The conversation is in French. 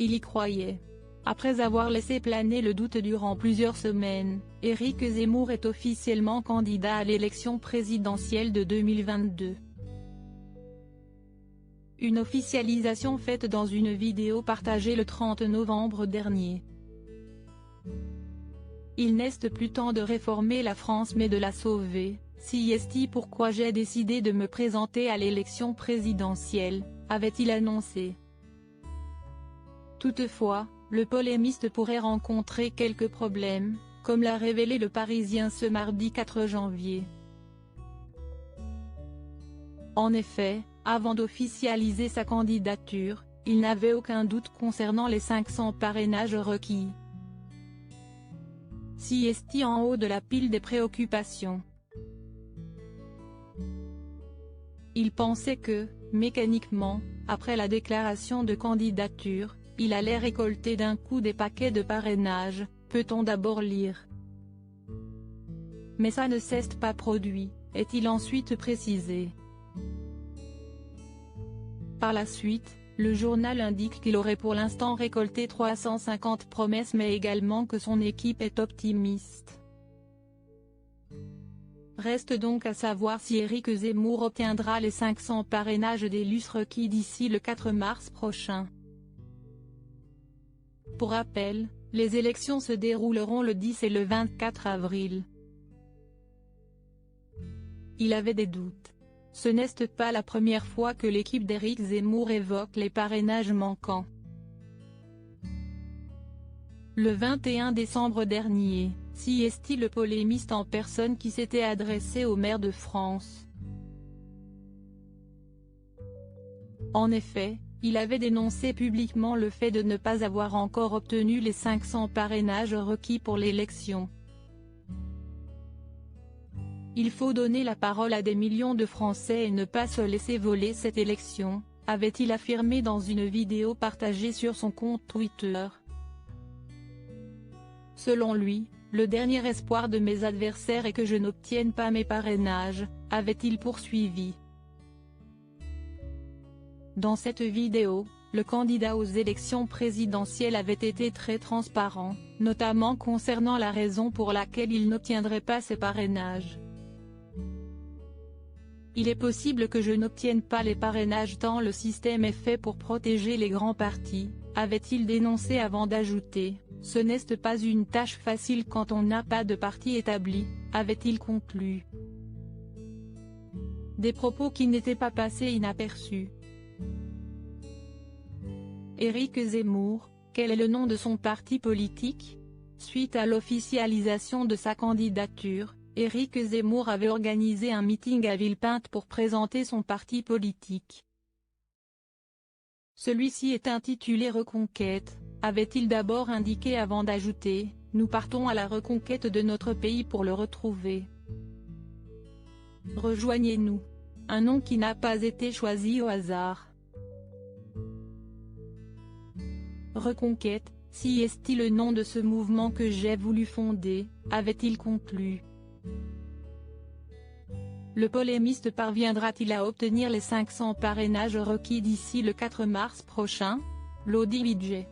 Il y croyait. Après avoir laissé planer le doute durant plusieurs semaines, Éric Zemmour est officiellement candidat à l'élection présidentielle de 2022. Une officialisation faite dans une vidéo partagée le 30 novembre dernier. Il n'est plus temps de réformer la France mais de la sauver, si est pourquoi j'ai décidé de me présenter à l'élection présidentielle, avait-il annoncé. Toutefois, le polémiste pourrait rencontrer quelques problèmes, comme l'a révélé le Parisien ce mardi 4 janvier. En effet, avant d'officialiser sa candidature, il n'avait aucun doute concernant les 500 parrainages requis. Si est en haut de la pile des préoccupations. Il pensait que, mécaniquement, après la déclaration de candidature, il allait récolter d'un coup des paquets de parrainage, peut-on d'abord lire. Mais ça ne s'est pas produit, est-il ensuite précisé. Par la suite, le journal indique qu'il aurait pour l'instant récolté 350 promesses mais également que son équipe est optimiste. Reste donc à savoir si Éric Zemmour obtiendra les 500 parrainages d'élus requis d'ici le 4 mars prochain. Pour rappel, les élections se dérouleront le 10 et le 24 avril. Il avait des doutes. Ce n'est pas la première fois que l'équipe d'Éric Zemmour évoque les parrainages manquants. Le 21 décembre dernier, si est le polémiste en personne qui s'était adressé au maire de France. En effet, il avait dénoncé publiquement le fait de ne pas avoir encore obtenu les 500 parrainages requis pour l'élection. Il faut donner la parole à des millions de Français et ne pas se laisser voler cette élection, avait-il affirmé dans une vidéo partagée sur son compte Twitter. Selon lui, le dernier espoir de mes adversaires est que je n'obtienne pas mes parrainages, avait-il poursuivi. Dans cette vidéo, le candidat aux élections présidentielles avait été très transparent, notamment concernant la raison pour laquelle il n'obtiendrait pas ses parrainages. Il est possible que je n'obtienne pas les parrainages tant le système est fait pour protéger les grands partis, avait-il dénoncé avant d'ajouter, ce n'est pas une tâche facile quand on n'a pas de parti établi, avait-il conclu. Des propos qui n'étaient pas passés inaperçus. Éric Zemmour, quel est le nom de son parti politique? Suite à l'officialisation de sa candidature, Éric Zemmour avait organisé un meeting à Villepinte pour présenter son parti politique. Celui-ci est intitulé Reconquête, avait-il d'abord indiqué avant d'ajouter, nous partons à la reconquête de notre pays pour le retrouver. Rejoignez-nous. Un nom qui n'a pas été choisi au hasard. Reconquête, si est le nom de ce mouvement que j'ai voulu fonder, avait-il conclu. Le polémiste parviendra-t-il à obtenir les 500 parrainages requis d'ici le 4 mars prochain? Lodi Widget.